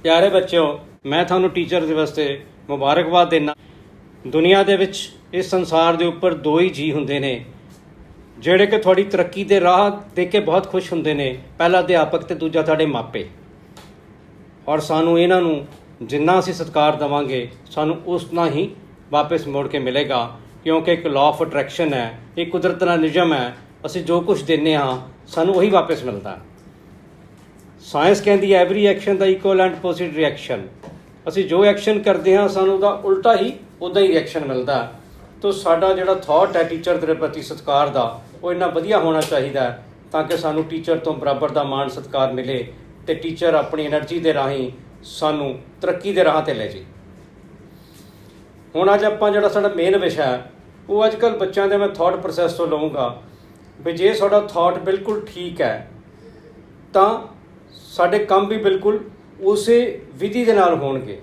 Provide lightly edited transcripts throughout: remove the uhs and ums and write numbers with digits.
प्यारे बच्चों, मैं थानू टीचर दिवस ते मुबारकबाद देना। दुनिया दे विच इस संसार दे उपर दो ही जी हुंदे ने ਜਿਹੜੇ कि थोड़ी तरक्की दे राह देख के बहुत खुश हुंदे ने। पहला अध्यापक ते दूजा तुहाडे मापे। और सानू इन्हां नू जिन्ना असीं सत्कार देवांगे सानू उतना ही वापस मुड़ के मिलेगा, क्योंकि एक लॉ ऑफ अट्रैक्शन है, एक कुदरत दा नियम है। असीं जो कुछ दिंदे हाँ सानू वही वापस मिलता। साइंस कहती है every action the equal and opposite reaction. असीं जो एक्शन करते हैं सानू दा उल्टा ही उदा ही रिएक्शन मिलता। तो साडा जिहड़ा थॉट है टीचर दे प्रति सत्कार दा वो इन्ना वधिया होना चाहिए ताकि सानू टीचर तो बराबर दा मान सत्कार मिले तो टीचर अपनी एनर्जी के राही सानू तरक्की के राह ते ले जाए। हुण अज आपां जिहड़ा साडा मेन विषय है वो अजकल बच्चों के मैं थॉट प्रोसैस तो लऊँगा भी जे साडा थॉट बिल्कुल ठीक है तो साडे काम भी बिल्कुल उस विधि के नाल होणगे।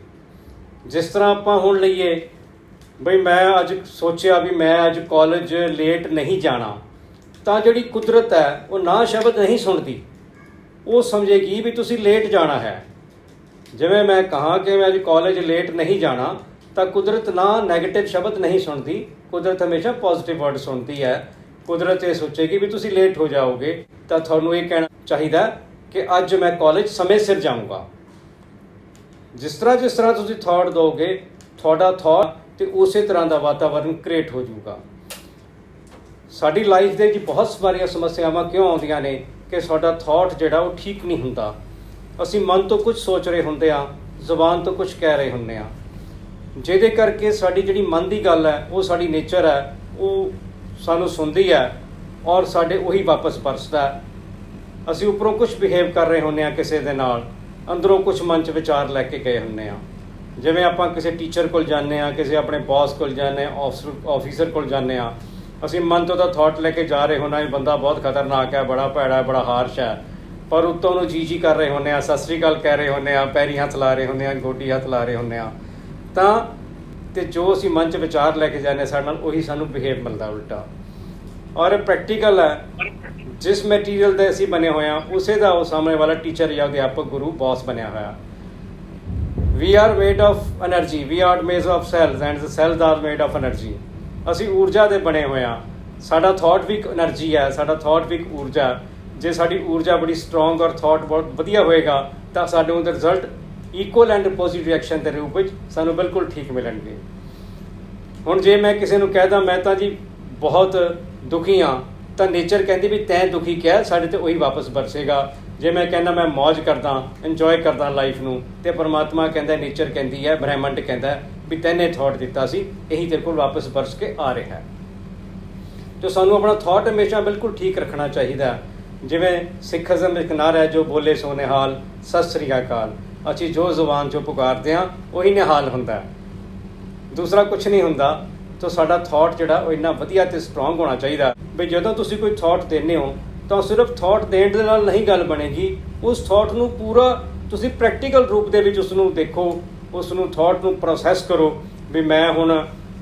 जिस तरह आपां हुण लईए बई मैं अज सोचिया भी मैं अज कॉलेज लेट नहीं जाना, तो जिहड़ी कुदरत है वो ना शब्द नहीं सुनती, वो समझेगी भी तुसी लेट जाना है। जिवें मैं कहा कि मैं अज कॉलेज लेट नहीं जाना तो कुदरत ना नैगेटिव शब्द नहीं सुनती, कुदरत हमेशा पॉजिटिव वर्ड सुनती है। कुदरत ये सोचेगी भी तुसी लेट हो जाओगे तो तुहानू ये कहना चाहिए कि अज मैं कॉलेज समय सिर जाऊँगा। जिस तरह तुसी थॉट दोगे थोड़ा थॉट तो उस तरह का वातावरण क्रिएट हो जाऊगा। साडी लाइफ के बहुत सारिया समस्यावां क्यों आउंदियां ने कि साडा थॉट जिहड़ा वो ठीक नहीं हुंदा। असीं मन तो कुछ सोच रहे हुंदे आ, जुबान तो कुछ कह रहे हुंदे आ, जिहदे करके साडी जिहड़ी मन की गल है वो साडी नेचर है वो सानू सुनदी है और साडे उही वापस परसदा है। असीं उपरों कुछ बिहेव कर रहे हुंदे आ किसी दे नाल, अंदरों कुछ मन च विचार लैके गए हुंदे आ। जिवें आपां किसी टीचर कोल जाने आ, किसी अपने बॉस कोल जाने, ऑफिसर कोल जाने आ, असीं मन तो थॉट लैके जा रहे होना भी बंदा बहुत खतरनाक है, बड़ा भैड़ा है, बड़ा हार्श है, पर उत्तों नूं जी कर रहे होने, सत श्री अकाल कह रहे होने, पैरी हथ ला रहे होने, गोडी हथ ला रहे होने। तो जो असीं मन च विचार लैके जाने साडे नाल उही सानूं बिहेव मिलदा उल्टा। और प्रैक्टिकल है, जिस मैटीरियल दे असीं बने हुए हैं उसे दा वो सामने वाला टीचर या अध्यापक गुरु बॉस बनया होया। We are made of energy, we are made of cells and the cells are made of energy. असीं ऊर्जा दे बने हुए हाँ। साडा थॉट भी एक एनर्जी है, साडा थॉट भी एक ऊर्जा है। जे साडी ऊर्जा बड़ी स्ट्रोंग और थॉट बहुत वधिया होएगा तो साडे उहदे result equal and opposite reaction के रूप में सानू बिल्कुल ठीक मिलणगे। हुण जे मैं किसी नूं कहदा मैं तां जी बहुत दुखी हाँ तो नेचर कहती भी तैं दुखी क्या साडे ते उही वापस बरसेगा। जे मैं कहना मैं मौज करदा, इंजॉय करदा लाइफ नूं, ते परमात्मा कहता, नेचर कहती है, ब्रह्मंड कहता भी तैने थॉट दिता सी, यही तेरे कोल वापस बरस के आ रहा है। तो सानू अपना थॉट हमेशा बिल्कुल ठीक रखना चाहिए। जिवें सिखिज़म एक नारा है, जो बोले सो निहाल, सत श्री अकाल। असीं जो जुबान चो पुकारते हैं वही निहाल हुंदा है, दूसरा कुछ नहीं हुंदा। तो साडा थॉट जिहड़ा वो इन्ना वधिया ते स्ट्रोंग होना चाहिए भी जदों तुसीं कोई थॉट देने हो तो सिर्फ थॉट देण दे नाल नहीं गल बनेगी। उस थॉट नूं पूरा तुसीं प्रैक्टिकल रूप दे विच उसनूं देखो, उसनूं थॉट नूं प्रोसैस करो भी मैं हुण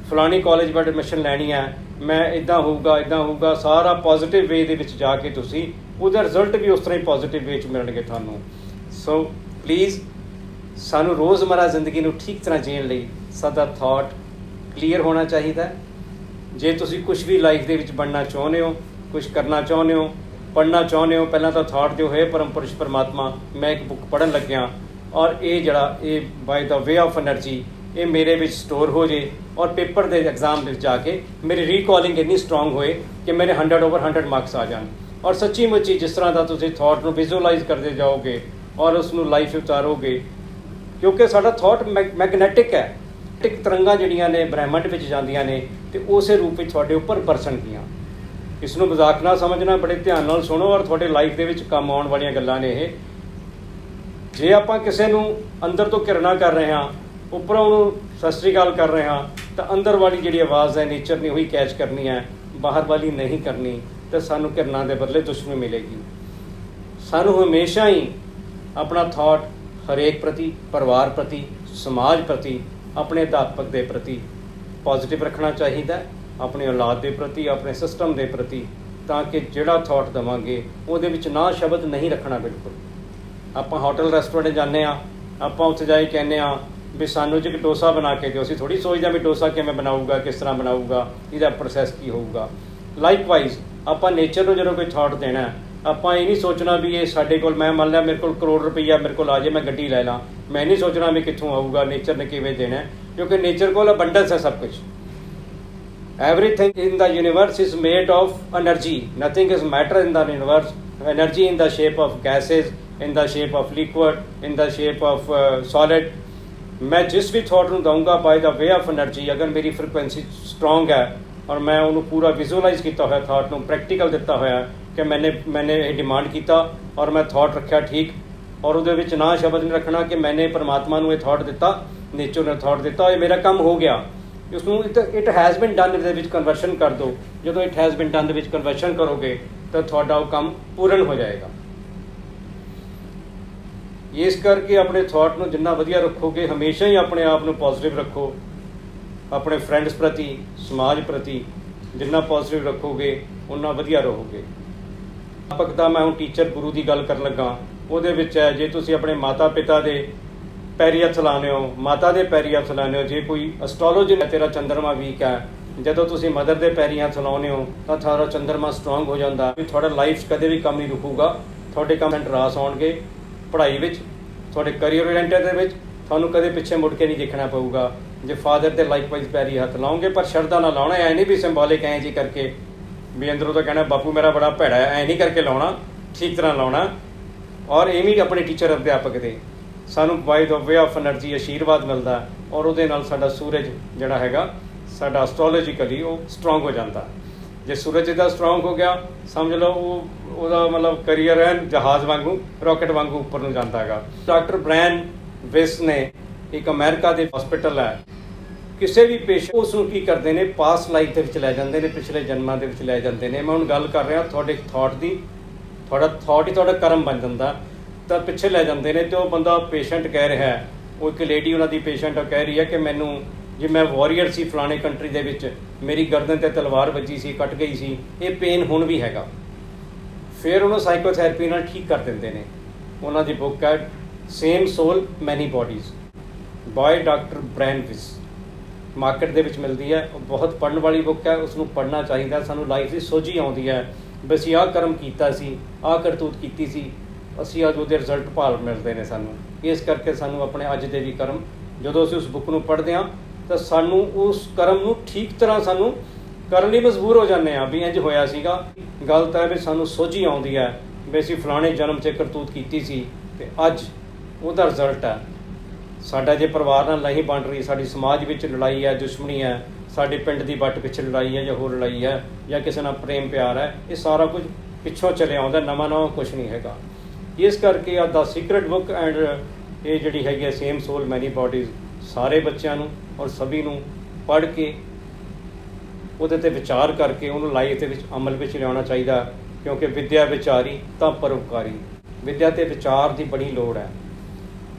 फलानी कॉलेज में एडमिशन लैनी है, मैं इदां होऊगा, सारा पॉजिटिव वे दे विच जाके तुसीं उहदा रिजल्ट भी उस तरह ही पॉजिटिव वे च मिलणगे तुहानूं। सो प्लीज़ सानू रोज़मर्रा जिंदगी नूं ठीक तरह जीण लई साडा थॉट क्लीयर होना चाहिए। जे तुसीं कुछ भी लाइफ दे विच बनना चाहुंदे हो, कुछ करना चाहुंदे हो, पढ़ना चाहुंदे हो, पहला तो थॉट जो है परम पुरुष परमात्मा, मैं एक बुक पढ़न लग्या और ये जड़ा ये by the way of energy ये मेरे विच स्टोर हो जाए और पेपर के एग्जाम में जाके मेरी रिकॉलिंग इन्नी स्ट्रोंग होए कि मेरे 100 ओवर 100 मार्क्स आ जाए। और सच्ची मुच्ची जिस तरह का तुसीं थॉट नूं विजुअलाइज करते जाओगे और उसनूं लाइफ उतारोगे, क्योंकि साडा थॉट मैगनैटिक है। तरंगां जिहड़ियां ने ब्रह्मंड विच जांदियां ने ते उसे रूप विच तुहाडे उपर बरसणगीਆਂ। इसनूं मजाक ना समझना, बड़े ध्यान नाल सुनो और तुहाडे लाइफ दे विच काम आउण वालीਆਂ गल्लां ने ये। जे आपां किसी नूं अंदर तो घृणा कर रहे हाँ, उपरों उहनूं सत श्री अकाल कर रहे हाँ, तो अंदर वाली जिहड़ी आवाज़ है नेचर ने उही कैच करनी है, बाहर वाली नहीं करनी। तो सानूं घृणा दे बदले दुश्मनी मिलेगी। सानूं हमेशा ही अपना थॉट हरेक प्रति, परिवार प्रति, समाज प्रति, अपने अध्यापक के प्रति पॉजिटिव रखना चाहिए, अपनी औलाद के प्रति, अपने सिस्टम के प्रति, ताकि जिहड़ा थॉट देवांगे उहदे विच ना शब्द नहीं रखना। बिल्कुल आपां होटल रेस्टोरेंट जाने आ ਆਪਾਂ ਉੱਥੇ ਜਾ ਕੇ ਕਹਿੰਦੇ ਹਾਂ ਵੀ ਸਾਨੂੰ ਜੀ ਇੱਕ ਡੋਸਾ ਬਣਾ ਕੇ ਦਿਓ, ਅਸੀਂ ਥੋੜ੍ਹੀ ਸੋਚਦੇ ਵੀ ਡੋਸਾ ਕਿਵੇਂ ਬਣਾਊਗਾ, ਕਿਸ ਤਰ੍ਹਾਂ ਬਣਾਊਗਾ, ਇਹਦਾ ਪ੍ਰੋਸੈਸ ਕੀ ਹੋਊਗਾ। ਲਾਈਕਵਾਈਜ਼ ਆਪਾਂ ਨੇਚਰ ਨੂੰ ਜਦੋਂ ਕੋਈ ਥਾਟ ਦੇਣਾ, ਆਪਾਂ ਇਹ ਨਹੀਂ ਸੋਚਣਾ ਵੀ ਇਹ ਸਾਡੇ ਕੋਲ, ਮੈਂ ਮੰਨ ਲਿਆ ਮੇਰੇ ਕੋਲ ਕਰੋੜ ਰੁਪਈਆ ਮੇਰੇ ਕੋਲ ਆ ਜਾਏ, ਮੈਂ ਗੱਡੀ ਲੈ ਲਾਂ, ਮੈਂ ਨਹੀਂ ਸੋਚਣਾ ਵੀ ਕਿੱਥੋਂ ਆਊਗਾ, ਨੇਚਰ ਨੇ ਕਿਵੇਂ ਦੇਣਾ, ਕਿਉਂਕਿ ਨੇਚਰ ਕੋਲ ਅਬੰਡੈਂਸ ਹੈ ਸਭ ਕੁਝ। Everything in the universe is made of energy. Nothing is matter in the universe. Energy in the shape of gases, in the shape of liquid, in the shape of solid. मैं जिस भी thought ਨੂੰ ਦਊਂਗਾ ਬਾय ਦ way of energy, ਅਗਰ ਮੇਰੀ frequency strong ਹੈ ਔਰ ਮੈਂ ਉਹਨੂੰ ਪੂਰਾ ਵਿਜ਼ੂਅਲਾਈਜ਼ ਕੀਤਾ ਹੋਇਆ ਥਾਟ ਨੂੰ, ਪ੍ਰੈਕਟੀਕਲ ਦਿੱਤਾ ਹੋਇਆ ਕਿ ਮੈਨੇ ਇਹ ਡਿਮਾਂਡ ਕੀਤਾ ਔਰ ਮੈਂ ਥਾਟ ਰੱਖਿਆ ਠੀਕ, ਔਰ ਉਹਦੇ ਵਿੱਚ ਨਾ ਸ਼ਬਦ ਨਹੀਂ ਰੱਖਣਾ ਕਿ ਮੈਨੇ ਪਰਮਾਤਮਾ ਨੂੰ ਇਹ ਥਾਟ ਦਿੱਤਾ, ਨੇਚਰ ਨੇ ਥਾਟ ਦਿੱਤਾ, ਇਹ ਮੇਰਾ ਕੰਮ ਹੋ ਗਿਆ। ਉਸਨੂੰ ਇਟ ਹੈਜ਼ ਬਿਨ ਡਨ ਦੇ ਵਿੱਚ ਕਨਵਰਸ਼ਨ ਕਰ ਦਿਓ। ਜਦੋਂ ਇਟ ਹੈਜ਼ ਬਿਨ ਡਨ ਦੇ ਵਿੱਚ ਕਨਵਰਸ਼ਨ ਕਰੋਗੇ ਤਾਂ ਤੁਹਾਡਾ ਉਹ ਕੰਮ ਪੂਰਨ ਹੋ ਜਾਏਗਾ। ਇਸ ਕਰਕੇ ਆਪਣੇ ਥਾਟ ਨੂੰ ਜਿੰਨਾ ਵਧੀਆ ਰੱਖੋਗੇ, ਹਮੇਸ਼ਾ ਹੀ ਆਪਣੇ ਆਪ ਨੂੰ ਪੋਜ਼ਿਟਿਵ ਰੱਖੋ, ਆਪਣੇ ਫਰੈਂਡਸ ਪ੍ਰਤੀ, ਸਮਾਜ ਪ੍ਰਤੀ ਜਿੰਨਾ ਪੋਜ਼ਿਟਿਵ ਰੱਖੋਗੇ ਉਨਾ ਵਧੀਆ ਰਹੋਗੇ। ਅਧਿਆਪਕ ਦਾ ਮੈਂ ਹੁਣ ਟੀਚਰ ਗੁਰੂ ਦੀ ਗੱਲ ਕਰਨ ਲੱਗਾ, ਉਹਦੇ ਵਿੱਚ ਹੈ ਜੇ ਤੁਸੀਂ ਆਪਣੇ ਮਾਤਾ ਪਿਤਾ ਦੇ ਪੈਰੀ ਹੱਥ ਲਾਉਂਦੇ ਹੋ, ਮਾਤਾ ਦੇ ਪੈਰੀ ਹੱਥ ਲਾਉਂਦੇ ਹੋ, ਜੇ ਕੋਈ ਐਸਟ੍ਰੋਲੋਜੀ ਨੇ ਤੇਰਾ ਚੰਦਰਮਾ ਵੀਕ ਹੈ, ਜਦੋਂ ਤੁਸੀਂ ਮਦਰ ਦੇ ਪੈਰੀ ਹੱਥ ਲਾਉਂਦੇ ਹੋ ਤਾਂ ਤੁਹਾਡਾ ਚੰਦਰਮਾ ਸਟਰੋਂਗ ਹੋ ਜਾਂਦਾ, ਵੀ ਤੁਹਾਡਾ ਲਾਈਫ 'ਚ ਕਦੇ ਵੀ ਕੰਮ ਨਹੀਂ ਰੁਕੂਗਾ, ਤੁਹਾਡੇ ਕੰਮ ਰਾਸ ਆਉਣਗੇ, ਪੜ੍ਹਾਈ ਵਿੱਚ, ਤੁਹਾਡੇ ਕਰੀਅਰ ਓਰੀਐਂਟਡ ਦੇ ਵਿੱਚ ਤੁਹਾਨੂੰ ਕਦੇ ਪਿੱਛੇ ਮੁੜ ਕੇ ਨਹੀਂ ਦੇਖਣਾ ਪਊਗਾ ਜੇ ਫਾਦਰ ਦੇ ਲਾਈਕਵਾਈਜ਼ ਪੈਰੀ ਹੱਥ ਲਾਓਗੇ। ਪਰ ਸ਼ਰਧਾ ਨਾਲ ਲਾਉਣਾ, ਐ ਨਹੀਂ ਵੀ ਸਿੰਬੋਲਿਕ ਐਂ ਜੀ ਕਰਕੇ ਵੀ ਅੰਦਰੋਂ ਤਾਂ ਕਹਿਣਾ ਬਾਪੂ ਮੇਰਾ ਬੜਾ ਭੈੜਾ ਹੈ, ਐਂ ਨਹੀਂ ਕਰਕੇ ਲਾਉਣਾ, ਠੀਕ ਤਰ੍ਹਾਂ ਲਾਉਣਾ। ਔਰ ਇਵੇਂ ਆਪਣੇ ਟੀਚਰ ਅਧਿਆਪਕ ਦੇ ਸਾਨੂੰ ਬਾਈ ਦ ਵੇ ਆਫ એનર્ਜੀ ਆਸ਼ੀਰਵਾਦ ਮਿਲਦਾ, ਔਰ ਉਹਦੇ ਨਾਲ ਸਾਡਾ ਸੂਰਜ ਜਿਹੜਾ ਹੈਗਾ ਸਾਡਾ ਐਸਟ੍ਰੋਲੋਜੀਕਲੀ ਉਹ ਸਟਰੋਂਗ ਹੋ ਜਾਂਦਾ। ਜੇ ਸੂਰਜ ਦਾ ਸਟਰੋਂਗ ਹੋ ਗਿਆ ਸਮਝ ਲਓ ਉਹਦਾ ਮਤਲਬ ਕਰੀਅਰ ਹੈ ਜਹਾਜ਼ ਵਾਂਗੂ, ਰਾਕਟ ਵਾਂਗੂ ਉੱਪਰ ਨੂੰ ਜਾਂਦਾ ਹੈਗਾ। ਡਾਕਟਰ ਬ੍ਰਾਇਨ ਵਿਸ ਨੇ ਇੱਕ ਅਮਰੀਕਾ ਦੇ ਹਸਪੀਟਲ ਹੈ, ਕਿਸੇ ਵੀ ਪੇਸ਼ੈਂਟ ਉਸ ਨੂੰ ਕੀ ਕਰਦੇ ਨੇ ਪਾਸਟ ਲਾਈਫ ਦੇ ਵਿੱਚ ਲੈ ਜਾਂਦੇ ਨੇ, ਪਿਛਲੇ ਜਨਮਾਂ ਦੇ ਵਿੱਚ ਲੈ ਜਾਂਦੇ ਨੇ। ਮੈਂ ਹੁਣ ਗੱਲ ਕਰ ਰਿਹਾ ਤੁਹਾਡੇ ਥਾਟ ਦੀ, ਤੁਹਾਡਾ ਥਾਟ ਹੀ ਤੁਹਾਡਾ ਕਰਮ ਬਣ ਜਾਂਦਾ, ਤਾਂ ਪਿੱਛੇ ਲੈ ਜਾਂਦੇ ਨੇ। ਅਤੇ ਉਹ ਬੰਦਾ ਪੇਸ਼ੈਂਟ ਕਹਿ ਰਿਹਾ ਹੈ, ਉਹ ਇੱਕ ਲੇਡੀ ਉਹਨਾਂ ਦੀ ਪੇਸ਼ੈਂਟ ਕਹਿ ਰਹੀ ਹੈ ਕਿ ਮੈਨੂੰ ਜੇ ਮੈਂ ਵਾਰੀਅਰ ਸੀ ਫਲਾਣੇ ਕੰਟਰੀ ਦੇ ਵਿੱਚ, ਮੇਰੀ ਗਰਦਨ 'ਤੇ ਤਲਵਾਰ ਵੱਜੀ ਸੀ, ਕੱਟ ਗਈ ਸੀ, ਇਹ ਪੇਨ ਹੁਣ ਵੀ ਹੈਗਾ। ਫਿਰ ਉਹਨੂੰ ਸਾਈਕੋਥੈਰੇਪੀ ਨਾਲ ਠੀਕ ਕਰ ਦਿੰਦੇ ਨੇ। ਉਹਨਾਂ ਦੀ ਬੁੱਕ ਹੈ ਸੇਮ ਸੋਲ ਮੈਨੀ ਬੋਡੀਜ਼ ਬਾਏ ਡਾਕਟਰ ਬ੍ਰਾਇਨ ਵਿਸ, ਮਾਰਕੀਟ ਦੇ ਵਿੱਚ ਮਿਲਦੀ ਹੈ। ਉਹ ਬਹੁਤ ਪੜ੍ਹਨ ਵਾਲੀ ਬੁੱਕ ਹੈ, ਉਸ ਨੂੰ ਪੜ੍ਹਨਾ ਚਾਹੀਦਾ। ਸਾਨੂੰ ਲਾਈਫ ਦੀ ਸੋਝੀ ਆਉਂਦੀ ਹੈ ਵੀ ਅਸੀਂ ਆਹ ਕਰਮ ਕੀਤਾ ਸੀ, ਆਹ ਕਰਤੂਤ ਕੀਤੀ ਸੀ, ਅਸੀਂ ਅੱਜ ਉਹਦੇ ਰਿਜ਼ਲਟ ਭਾਲ ਮਿਲਦੇ ਨੇ ਸਾਨੂੰ। ਇਸ ਕਰਕੇ ਸਾਨੂੰ ਆਪਣੇ ਅੱਜ ਦੇ ਵੀ ਕਰਮ, ਜਦੋਂ ਅਸੀਂ ਉਸ ਬੁੱਕ ਨੂੰ ਪੜ੍ਹਦੇ ਹਾਂ ਤਾਂ ਸਾਨੂੰ ਉਸ ਕਰਮ ਨੂੰ ਠੀਕ ਤਰ੍ਹਾਂ ਸਾਨੂੰ ਕਰਨ ਲਈ ਮਜਬੂਰ ਹੋ ਜਾਂਦੇ ਹਾਂ ਵੀ ਇੰਝ ਹੋਇਆ ਸੀਗਾ। ਗੱਲ ਤਾਂ ਹੈ ਵੀ ਸਾਨੂੰ ਸੋਝੀ ਆਉਂਦੀ ਹੈ ਵੀ ਅਸੀਂ ਫਲਾਣੇ ਜਨਮ 'ਚ ਕਰਤੂਤ ਕੀਤੀ ਸੀ ਅਤੇ ਅੱਜ ਉਹਦਾ ਰਿਜ਼ਲਟ ਹੈ। ਸਾਡਾ ਜੇ ਪਰਿਵਾਰ ਨਾਲ ਨਹੀਂ ਬਣ ਰਹੀ, ਸਾਡੀ ਸਮਾਜ ਵਿੱਚ ਲੜਾਈ ਹੈ, ਦੁਸ਼ਮਣੀ ਹੈ, ਸਾਡੇ ਪਿੰਡ ਦੀ ਵੱਟ ਪਿੱਛੇ ਲੜਾਈ ਹੈ ਜਾਂ ਹੋਰ ਲੜਾਈ ਹੈ, ਜਾਂ ਕਿਸੇ ਨਾਲ ਪ੍ਰੇਮ ਪਿਆਰ ਹੈ, ਇਹ ਸਾਰਾ ਕੁਝ ਪਿੱਛੋਂ ਚੱਲਿਆ ਆਉਂਦਾ, ਨਵਾਂ ਕੁਝ ਨਹੀਂ ਹੈਗਾ। ਇਸ ਕਰਕੇ ਆ ਦਾ ਸੀਕ੍ਰੇਟ ਬੁੱਕ ਐਂਡ ਇਹ ਜਿਹੜੀ ਹੈਗੀ ਸੇਮ ਸੋਲ ਮੈਨੀ ਬੋਡੀਜ਼, ਸਾਰੇ ਬੱਚਿਆਂ ਨੂੰ ਔਰ ਸਭੀ ਨੂੰ ਪੜ੍ਹ ਕੇ ਉਹਦੇ 'ਤੇ ਵਿਚਾਰ ਕਰਕੇ ਉਹਨੂੰ ਲਾਈਫ ਦੇ ਵਿੱਚ ਅਮਲ ਵਿੱਚ ਲਿਆਉਣਾ ਚਾਹੀਦਾ, ਕਿਉਂਕਿ ਵਿੱਦਿਆ ਵਿਚਾਰੀ ਤਾਂ ਪਰਉਪਕਾਰੀ। ਵਿੱਦਿਆ 'ਤੇ ਵਿਚਾਰ ਦੀ ਬੜੀ ਲੋੜ ਹੈ।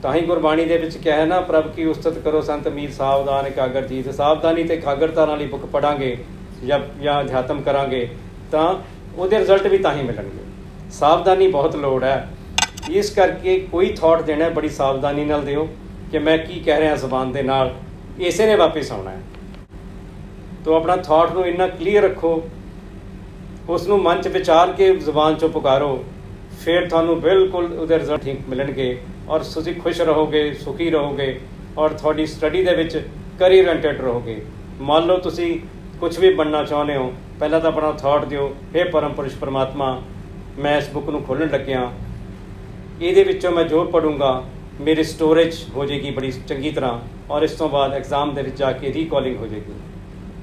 ਤਾਂ ਹੀ ਗੁਰਬਾਣੀ ਦੇ ਵਿੱਚ ਕਿਹਾ ਹੈ ਨਾ, ਪ੍ਰਭ ਕੀ ਉਸਤਤ ਕਰੋ ਸੰਤ ਮੀਤ ਸਾਵਧਾਨ ਇਕਾਗਰ ਜੀਤ। ਸਾਵਧਾਨੀ ਅਤੇ ਇਕਾਗਰਤਾ ਨਾਲ ਹੀ ਬੁੱਕ ਪੜ੍ਹਾਂਗੇ ਜਾਂ ਅਧਿਆਤਮ ਕਰਾਂਗੇ ਤਾਂ ਉਹਦੇ ਰਿਜ਼ਲਟ ਵੀ ਤਾਂ ਹੀ ਮਿਲਣਗੇ। ਸਾਵਧਾਨੀ ਬਹੁਤ ਲੋੜ ਹੈ। ਇਸ ਕਰਕੇ ਕੋਈ ਥਾਟ ਦੇਣਾ ਬੜੀ ਸਾਵਧਾਨੀ ਨਾਲ ਦਿਓ ਕਿ ਮੈਂ ਕੀ ਕਹਿ ਰਿਹਾ ਜ਼ਬਾਨ ਦੇ ਨਾਲ, ਇਸੇ ਨੇ ਵਾਪਿਸ ਆਉਣਾ ਹੈ। ਤੋ ਆਪਣਾ ਥਾਟ ਨੂੰ ਇੰਨਾ ਕਲੀਅਰ ਰੱਖੋ, ਉਸ ਨੂੰ ਮਨ 'ਚ ਵਿਚਾਰ ਕੇ ਜ਼ਬਾਨ 'ਚੋਂ ਪੁਕਾਰੋ, ਫਿਰ ਤੁਹਾਨੂੰ ਬਿਲਕੁਲ ਉਹਦੇ ਰਿਜ਼ਲਟ ਠੀਕ ਮਿਲਣਗੇ ਔਰ ਤੁਸੀਂ ਖੁਸ਼ ਰਹੋਗੇ, ਸੁਖੀ ਰਹੋਗੇ ਔਰ ਤੁਹਾਡੀ ਸਟੱਡੀ ਦੇ ਵਿੱਚ ਕਰੀਅਰ ਓਰੀਐਂਟਡ ਰਹੋਗੇ। ਮੰਨ ਲਓ ਤੁਸੀਂ ਕੁਝ ਵੀ ਬਣਨਾ ਚਾਹੁੰਦੇ ਹੋ, ਪਹਿਲਾਂ ਤਾਂ ਆਪਣਾ ਥਾਟ ਦਿਓ, ਹੇ ਪਰਮ ਪੁਰਸ਼ ਪਰਮਾਤਮਾ, ਮੈਂ ਇਸ ਬੁੱਕ ਨੂੰ ਖੋਲ੍ਹਣ ਲੱਗਿਆ, ਇਹਦੇ ਵਿੱਚੋਂ ਮੈਂ ਜੋ ਪੜ੍ਹੂੰਗਾ ਮੇਰੀ ਸਟੋਰੇਜ ਹੋ ਜਾਏਗੀ ਬੜੀ ਚੰਗੀ ਤਰ੍ਹਾਂ, ਔਰ ਇਸ ਤੋਂ ਬਾਅਦ ਐਗਜ਼ਾਮ ਦੇ ਵਿੱਚ ਜਾ ਕੇ ਰੀਕਾਲਿੰਗ ਹੋ ਜਾਏਗੀ।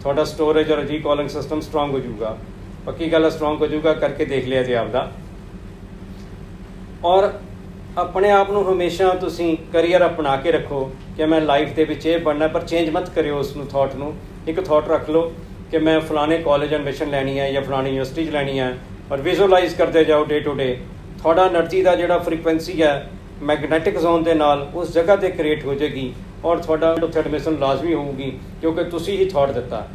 ਤੁਹਾਡਾ ਸਟੋਰੇਜ ਔਰ ਰੀਕਾਲਿੰਗ ਸਿਸਟਮ ਸਟਰੋਂਗ ਹੋ ਜਾਊਗਾ। ਪੱਕੀ ਗੱਲ ਹੈ, ਸਟਰੋਂਗ ਹੋ ਜਾਊਗਾ। ਕਰਕੇ ਦੇਖ ਲਿਆ ਜੀ ਆਪਦਾ। ਔਰ ਆਪਣੇ ਆਪ ਨੂੰ ਹਮੇਸ਼ਾ ਤੁਸੀਂ ਕਰੀਅਰ ਅਪਣਾ ਕੇ ਰੱਖੋ ਕਿ ਮੈਂ ਲਾਈਫ ਦੇ ਵਿੱਚ ਇਹ ਬਣਨਾ, ਪਰ ਚੇਂਜ ਮਤ ਕਰਿਓ ਉਸ ਨੂੰ, ਥਾਟ ਨੂੰ। ਇੱਕ ਥਾਟ ਰੱਖ ਲਓ ਕਿ ਮੈਂ ਫਲਾਣੇ ਕਾਲਜ ਐਡਮਿਸ਼ਨ ਲੈਣੀ ਹੈ ਜਾਂ ਫਲਾਣੀ ਯੂਨੀਵਰਸਿਟੀ 'ਚ ਲੈਣੀ ਹੈ, ਔਰ ਵਿਜ਼ੂਅਲਾਈਜ਼ ਕਰਦੇ ਜਾਓ ਡੇ ਟੂ ਡੇ। ਤੁਹਾਡਾ એનર્ਜੀ ਦਾ ਜਿਹੜਾ ਫ੍ਰੀਕੁਐਂਸੀ ਹੈ ਮੈਗਨੈਟਿਕ ਜ਼ੋਨ ਦੇ ਨਾਲ ਉਸ ਜਗ੍ਹਾ 'ਤੇ ਕ੍ਰੀਏਟ ਹੋ ਜਾਏਗੀ, ਔਰ ਤੁਹਾਡਾ ਉੱਥੇ ਐਡਮਿਸ਼ਨ ਲਾਜ਼ਮੀ ਹੋਊਗੀ, ਕਿਉਂਕਿ ਤੁਸੀਂ ਹੀ ਥਾਟ ਦਿੱਤਾ।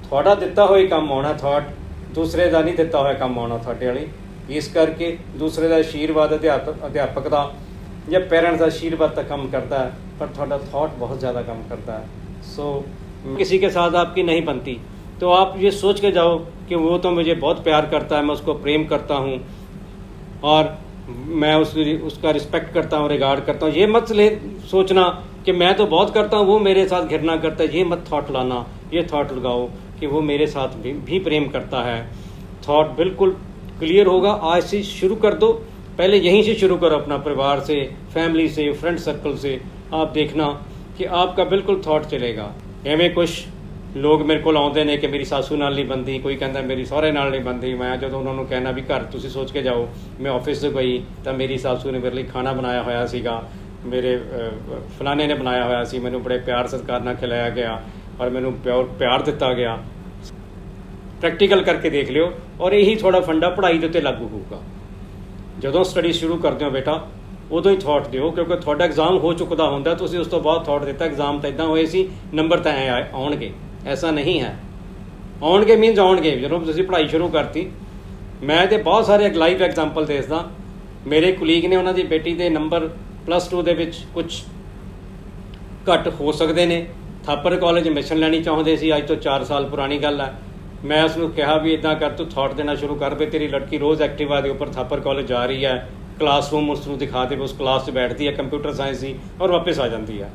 ਤੁਹਾਡਾ ਦਿੱਤਾ ਹੋਇਆ ਕੰਮ ਆਉਣਾ, ਥਾਟ ਦੂਸਰੇ ਦਾ ਨਹੀਂ ਦਿੱਤਾ ਹੋਇਆ ਕੰਮ ਆਉਣਾ ਤੁਹਾਡੇ ਵਾਲੀ। ਇਸ ਕਰਕੇ ਦੂਸਰੇ ਦਾ ਆਸ਼ੀਰਵਾਦ ਅਧਿਆਪਕ ਦਾ ਜਾਂ पेरेंट्स का आशीर्वाद तो कम करता है, पर थोड़ा थॉट बहुत ज़्यादा कम करता है। सो किसी के साथ आपकी नहीं बनती तो आप ये सोच के जाओ कि वो तो मुझे बहुत प्यार करता है, मैं उसको प्रेम करता हूँ और मैं उसका रिस्पेक्ट करता हूँ, रिगार्ड करता हूँ। ये मत सोचना कि मैं तो बहुत करता हूँ, वो मेरे साथ घिरना करता है। ये मत थॉट लाना, ये थॉट लगाओ कि वो मेरे साथ भी प्रेम करता है। थॉट बिल्कुल क्लियर होगा। आज से शुरू कर दो, पहले यहीं से शुरू करो, अपना परिवार से, फैमिली से, फ्रेंड सर्कल से। आप देखना कि आपका बिल्कुल थॉट चलेगा। एवें कुछ लोग मेरे को आते हैं कि मेरी सासू नाल नहीं बनती, कोई कहता मेरी सहुरे नाल नहीं बनती। मैं जो उन्होंने कहना भी घर तुसी सोच के जाओ, मैं ऑफिस से गई तो मेरी सासू ने मेरे लिए खाना बनाया होया सीगा, मेरे फलाने ने बनाया होया सी, मैनू बड़े प्यार सत्कार नाल खिलाया गया और मैनू प्यार दिता गया। प्रैक्टिकल करके देख लियो और यही थोड़ा फंडा पढ़ाई के उत्ते लागू होगा। ਜਦੋਂ ਸਟੱਡੀ ਸ਼ੁਰੂ ਕਰਦੇ ਹੋ ਬੇਟਾ ਉਦੋਂ ਹੀ ਥਾਟ ਦਿਓ, ਕਿਉਂਕਿ ਤੁਹਾਡਾ ਐਗਜ਼ਾਮ ਹੋ ਚੁੱਕਦਾ ਹੁੰਦਾ, ਤੁਸੀਂ ਉਸ ਤੋਂ ਬਾਅਦ ਥਾਟ ਦਿੱਤਾ ਐਗਜ਼ਾਮ ਤਾਂ ਇਦਾਂ ਹੋਏ ਸੀ, ਨੰਬਰ ਤਾਂ ਐ ਆਉਣਗੇ। ਐਸਾ ਨਹੀਂ ਹੈ, ਆਉਣਗੇ ਮੀਨਸ ਆਉਣਗੇ। ਜਦੋਂ ਤੁਸੀਂ ਪੜ੍ਹਾਈ ਸ਼ੁਰੂ ਕਰਤੀ, ਮੈਂ ਤੇ ਬਹੁਤ ਸਾਰੇ ਲਾਈਵ ਐਗਜ਼ਾਮਪਲ ਦੇਖਦਾ। ਮੇਰੇ ਕੁਲੀਗ ਨੇ, ਉਹਨਾਂ ਦੀ ਬੇਟੀ ਦੇ ਨੰਬਰ +2 ਦੇ ਵਿੱਚ ਕੁਝ ਘੱਟ ਹੋ ਸਕਦੇ ਨੇ, ਥਾਪਰ ਕਾਲਜ ਐਡਮਿਸ਼ਨ ਲੈਣੀ ਚਾਹੁੰਦੇ ਸੀ, ਅੱਜ ਤੋਂ 4 ਸਾਲ ਪੁਰਾਣੀ ਗੱਲ ਹੈ। मैं उसको कहा भी इदा कर, तू थॉट देना शुरू कर भी, तेरी लड़की रोज़ एक्टिवा के उपर थापर कॉलेज जा रही है, क्लासरूम उसको दिखा दे, उस क्लास से बैठती है कंप्यूटर साइंस की और वापस आ जाती है।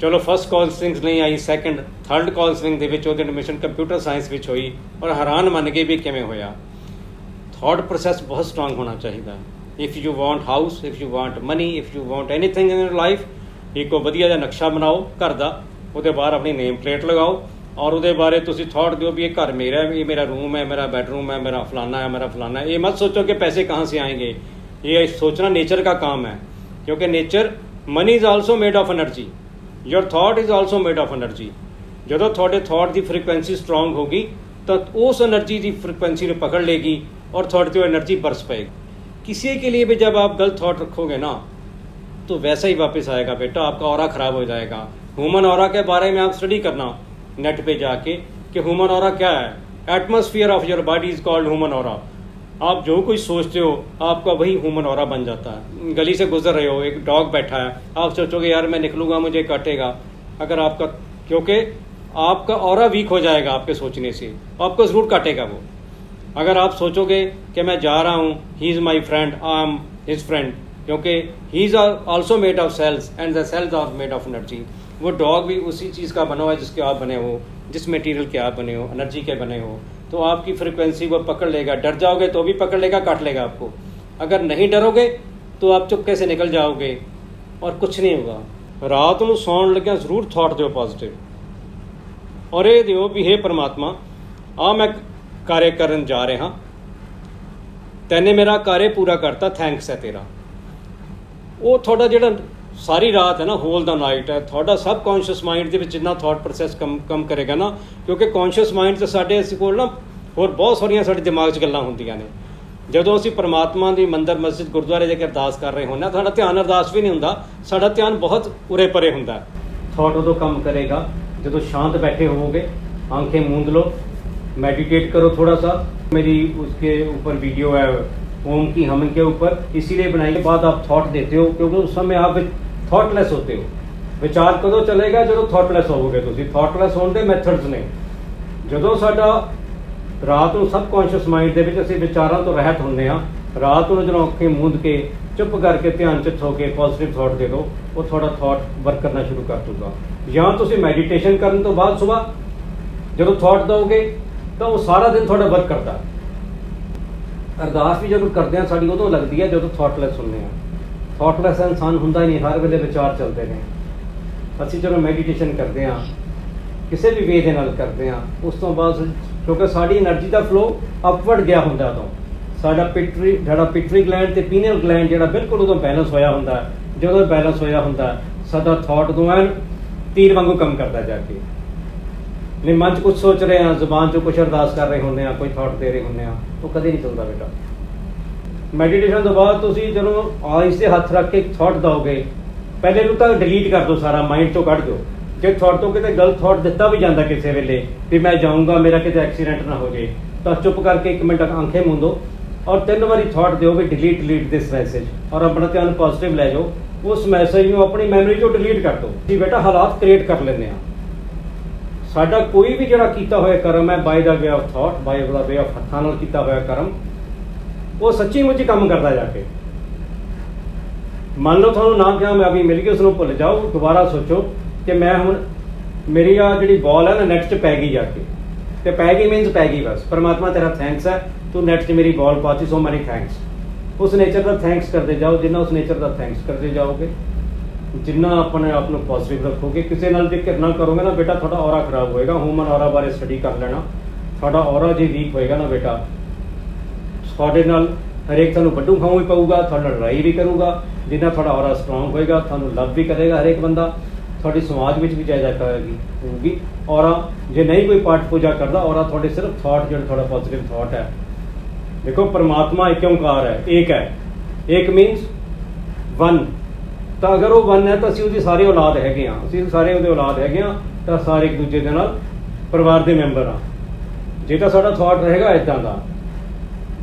चलो फस्ट काउंसलिंग नहीं आई, सैकेंड थर्ड काउंसलिंग के एडमिशन कंप्यूटर साइंस में हुई और हैरान मन गए भी किमें होया। थॉट प्रोसैस बहुत स्ट्रांग होना चाहिए। If you want house, if you want money, if you want anything in your life, एक वधिया जिहा नक्शा बनाओ घर का, उहदे बाहर अपनी नेम प्लेट लगाओ और उहदे बारे तुसी थॉट दिओ भी ये घर मेरा है, ये मेरा रूम है, मेरा बेडरूम है, मेरा फलाना है, मेरा फलाना है। ये मत सोचो कि पैसे कहाँ से आएंगे, ये सोचना नेचर का काम है, क्योंकि nature money is also made of energy, your thought is also made of energy. जो थोड़े थॉट की फ्रीकुएंसी स्ट्रोंग होगी तो उस एनर्जी की फ्रीकुएंसी को पकड़ लेगी और थोड़े तो एनर्जी बरस पाएगी। किसी के लिए भी जब आप गलत थॉट रखोगे ना तो वैसा ही वापस आएगा बेटा, आपका ऑरा ख़राब हो जाएगा। ह्यूमन ऑरा के बारे में आप स्टडी करना नेट पे जाके कि ह्यूमन ऑरा क्या है। Atmosphere of your body is called human aura. आप जो कुछ सोचते हो आपका वही ह्यूमन ऑरा बन जाता है। गली से गुजर रहे हो, एक डॉग बैठा है, आप सोचोगे यार मैं निकलूंगा मुझे काटेगा, अगर आपका, क्योंकि आपका ऑरा वीक हो जाएगा आपके सोचने से, आपको ज़रूर काटेगा वो। अगर आप सोचोगे कि मैं जा रहा हूँ, he is my friend, I am his friend, क्योंकि he is also made of cells and the cells are made of energy. वो डॉग भी उसी चीज़ का बना हुआ है जिसके आप बने हो, जिस मटेरियल के आप बने हो, एनर्जी के बने हो। तो आपकी फ्रिक्वेंसी वो पकड़ लेगा। डर जाओगे तो भी पकड़ लेगा, काट लेगा आपको। अगर नहीं डरोगे तो आप चुपके से निकल जाओगे और कुछ नहीं होगा। रात को सौन लग्या जरूर थॉट दो पॉजिटिव और ये दिओ भी हे परमात्मा आ मैं कार्य करन जा रहा, तैने मेरा कार्य पूरा करता, थैंक्स है तेरा। वो थोड़ा जो सारी रात है ना, होल द नाइट है, थोड़ा सब कॉन्शियस माइंड के जिन्ना थॉट प्रोसैस कम करेगा ना, क्योंकि कॉन्शियस माइंड से साढ़े असी कोल ना होर बहुत सारिया साढ़े दिमाग च गल्लां होंदियां ने। ਜਦੋਂ ਅਸੀਂ परमात्मा की मंदिर मस्जिद गुरुद्वारे जा के अरदास कर रहे होंगे, साਡਾ ध्यान अरदास भी नहीं होंदा, साਡਾ ध्यान बहुत उरे परे होंदा। थॉट उदों काम करेगा जो शांत बैठे होवोगे, आंखें मूंद लो, मेडिटेट करो थोड़ा सा। मेरी उसके ऊपर वीडियो है ओम की हम के ऊपर, इसीलिए बनाई। के बाद आप थॉट देते हो क्योंकि उस समय आप थॉटलैस होते हो। विचार कदों चलेगा जो थॉटलैस होवोगे तुसीं। थॉटलैस होने के मैथड्स ने, जो साडा रात को सबकॉन्शियस माइंड के असीं विचारों तो रहत होंगे हाँ, रात को जो अखें मूंद के चुप करके ध्यान चित हो के पॉजिटिव थॉट दे दो, वो थोड़ा थॉट वर्क करना शुरू कर दूगा। या तुसीं मैडिटेशन करने तो बाद सुबह जो थॉट दोगे तो वो सारा दिन थोड़ा वर्क करता। अरदास भी जो करते हैं साड़ी उदों लगती है जो थॉटलैस होंगे हैं। थॉटलैस इंसान होंदा ही नहीं, हर वेले विचार चलते हैं। असीं जो मैडिटेशन करते हैं किसी भी वे दे नाल करते हैं, उस तो बाद क्योंकि साड़ी एनर्जी का फ्लो अपवर्ड गया होंदा, तो साडा पिटरी ग्लैंड ते पीनियल ग्लैंड जिहड़ा बिल्कुल उदों बैलेंस होया होंदा। जो बैलेंस होया होंदा साडा थॉट उदों एन तीर वांगू कम करता जाके। नहीं मन च कुछ सोच रहे हैं, जुबान चो कुछ अरदास कर रहे होंगे हैं, कोई थॉट दे रहे होंगे हैं, वो कदे नहीं चलता बेटा। मैडिटेशन तो बाद तुसीं जदों आइस से हथ रख के थॉट दोगे, पहले नूं तां डिलीट कर दो, सारा माइंड चो कढ़ दो। जे थॉट तो किते गलत थॉट दिता भी जाता किसी वेले भी मैं जाऊँगा, मेरा किते एक्सीडेंट ना हो जाए, तो चुप करके 1 मिनट आंखें मूंदो ਔਰ 3 ਵਾਰੀ ਥਾਟ ਦਿਓ ਵੀ ਡਿਲੀਟ ਦਿਸ ਮੈਸੇਜ, ਔਰ ਆਪਣਾ ਧਿਆਨ ਪੋਜ਼ਿਟਿਵ ਲੈ ਜਾਓ। ਉਸ ਮੈਸੇਜ ਨੂੰ ਆਪਣੀ ਮੈਮਰੀ ਚੋਂ ਡਿਲੀਟ ਕਰ ਦਿਓ। ਜੀ ਬੇਟਾ ਹਾਲਾਤ ਕ੍ਰੀਏਟ ਕਰ ਲੈਂਦੇ ਆ। ਸਾਡਾ ਕੋਈ ਵੀ ਜਿਹੜਾ ਕੀਤਾ ਹੋਇਆ ਕਰਮ ਹੈ, by the way of thought, by the way of ਹੱਥਾਂ ਨਾਲ ਕੀਤਾ ਹੋਇਆ ਕਰਮ, ਉਹ ਸੱਚੀ ਮੁੱਚੀ ਕੰਮ ਕਰਦਾ ਜਾ ਕੇ। ਮੰਨ ਲਓ ਤੁਹਾਨੂੰ ਨਾ ਕਾਮਯਾਬੀ ਮਿਲ ਗਈ, ਉਸ ਨੂੰ ਭੁੱਲ ਜਾਓ, ਦੁਬਾਰਾ ਸੋਚੋ ਕਿ ਮੈਂ ਹੁਣ ਮੇਰੀ ਆ ਜਿਹੜੀ ਬਾਲ ਹੈ ਨਾ ਨੈਟ 'ਚ ਪੈ ਗਈ ਜਾ ਕੇ, ਤੇ ਪੈ ਗਈ ਮੀਨਸ ਪੈ ਗਈ ਬਸ। ਪਰਮਾਤਮਾ ਤੇਰਾ ਥੈਂਕਸ ਹੈ, ਤੂੰ ਨੈਟ 'ਚ ਮੇਰੀ ਬਾਲ ਪਾਤੀ, ਸੋ ਮੈਨੀ ਥੈਂਕਸ। ਉਸ ਨੇਚਰ ਦਾ ਥੈਂਕਸ ਕਰਦੇ ਜਾਓ। ਜਿੰਨਾ ਉਸ ਨੇਚਰ ਦਾ ਥੈਂਕਸ ਕਰਦੇ ਜਾਓਗੇ, ਜਿੰਨਾ ਆਪਣੇ ਆਪ ਨੂੰ ਪੋਜ਼ਿਟਿਵ ਰੱਖੋਗੇ, ਕਿਸੇ ਨਾਲ ਵੀ ਘਿਰਨਾ ਕਰੋਗੇ ਨਾ ਬੇਟਾ, ਤੁਹਾਡਾ ਔਰਾ ਖਰਾਬ ਹੋਏਗਾ। ਹਿਊਮਨ ਔਰਾ ਬਾਰੇ ਸਟੱਡੀ ਕਰ ਲੈਣਾ। ਤੁਹਾਡਾ ਔਰਾ ਜੇ ਵੀਕ ਹੋਏਗਾ ਨਾ ਬੇਟਾ, ਤੁਹਾਡੇ ਨਾਲ ਹਰੇਕ ਤੁਹਾਨੂੰ ਵੱਡੂ ਖਾਉਂ ਵੀ ਪਊਗਾ, ਤੁਹਾਡੇ ਨਾਲ ਲੜਾਈ ਵੀ ਕਰੂਗਾ। ਜਿੰਨਾ ਤੁਹਾਡਾ ਔਰਾ ਸਟਰੋਂਗ ਹੋਏਗਾ, ਤੁਹਾਨੂੰ ਲਵ ਵੀ ਕਰੇਗਾ ਹਰੇਕ ਬੰਦਾ, ਤੁਹਾਡੀ ਸਮਾਜ ਵਿੱਚ ਵੀ ਜਾਇਦਾਦ ਹੋਊਗੀ। ਔਰਾ ਜੇ ਨਹੀਂ ਕੋਈ ਪਾਠ ਪੂਜਾ ਕਰਦਾ, ਔਰਾ ਤੁਹਾਡੇ ਸਿਰਫ ਥਾਟ, ਜਿਹੜਾ ਤੁਹਾਡਾ ਪੋਜ਼ਿਟਿਵ ਥਾਟ ਹੈ। ਦੇਖੋ ਪਰਮਾਤਮਾ ਇੱਕ ਓਂਕਾਰ ਹੈ, ਏਕ ਹੈ। ਏਕ ਮੀਨਸ ਵਨ। ਤਾਂ ਅਗਰ ਉਹ ਵਨ ਹੈ ਤਾਂ ਅਸੀਂ ਉਹਦੀ ਸਾਰੇ ਔਲਾਦ ਹੈਗੇ ਹਾਂ, ਅਸੀਂ ਸਾਰੇ ਉਹਦੇ ਔਲਾਦ ਹੈਗੇ ਹਾਂ, ਤਾਂ ਸਾਰੇ ਇੱਕ ਦੂਜੇ ਦੇ ਨਾਲ ਪਰਿਵਾਰ ਦੇ ਮੈਂਬਰ ਹਾਂ। ਜੇ ਤਾਂ ਸਾਡਾ ਥਾਟ ਰਹੇਗਾ ਇੱਦਾਂ ਦਾ,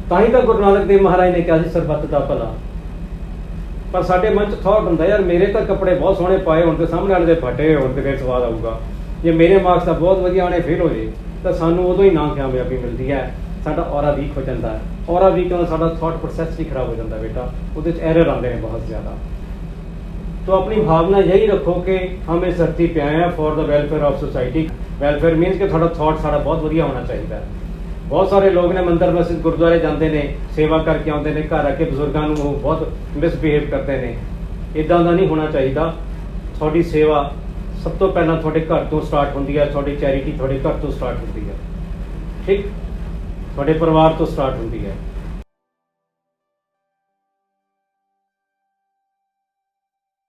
ਤਾਂ ਹੀ ਤਾਂ ਗੁਰੂ ਨਾਨਕ ਦੇਵ ਮਹਾਰਾਜ ਨੇ ਕਿਹਾ ਸੀ ਸਰਬੱਤ ਦਾ ਭਲਾ। ਪਰ ਸਾਡੇ ਮਨ 'ਚ ਥਾਟ ਹੁੰਦਾ ਯਾਰ ਮੇਰੇ ਤਾਂ ਕੱਪੜੇ ਬਹੁਤ ਸੋਹਣੇ ਪਾਏ ਹੋਣ ਤੇ ਸਾਹਮਣੇ ਵਾਲੇ ਦੇ ਫਟੇ ਹੋਣ ਤੇ ਫਿਰ ਸਵਾਦ ਆਊਗਾ। ਜੇ ਮੇਰੇ ਮਾਰਕਸ ਤਾਂ ਬਹੁਤ ਵਧੀਆ ਆਣੇ ਫੇਲ ਹੋ ਜੇ, ਤਾਂ ਸਾਨੂੰ ਉਦੋਂ ਹੀ ਨਾ ਕਾਮਯਾਬੀ ਮਿਲਦੀ ਹੈ। ਸਾਡਾ ਔਰਾ ਵੀਕ ਹੋ ਜਾਂਦਾ ਹੈ। ਔਰਾ ਵੀਕ ਹੋਣਾ, ਸਾਡਾ ਥਾਟ ਪ੍ਰੋਸੈਸ ਵੀ ਖਰਾਬ ਹੋ ਜਾਂਦਾ ਬੇਟਾ, ਉਹਦੇ 'ਚ ਐਰਰ ਆਉਂਦੇ ਨੇ ਬਹੁਤ ਜ਼ਿਆਦਾ। तो अपनी भावना यही रखो कि हम इस धरती पे आए हैं for the welfare of society. Welfare मीनस कि थोड़ा थॉट सारा बहुत वधिया होना चाहिए। बहुत सारे लोग ने मंदिर मस्जिद गुरुद्वारे जाते हैं, सेवा करके आते हैं, घर आके बजुर्गों को बहुत मिसबिहेव करते हैं। इदां दा नहीं होना चाहिए। थोड़ी सेवा सब तो पहला थोड़े घर तो स्टार्ट होती है, थोड़ी चैरिटी थोड़े घर तो स्टार्ट होती है, ठीक, थोड़े परिवार तो स्टार्ट होती है।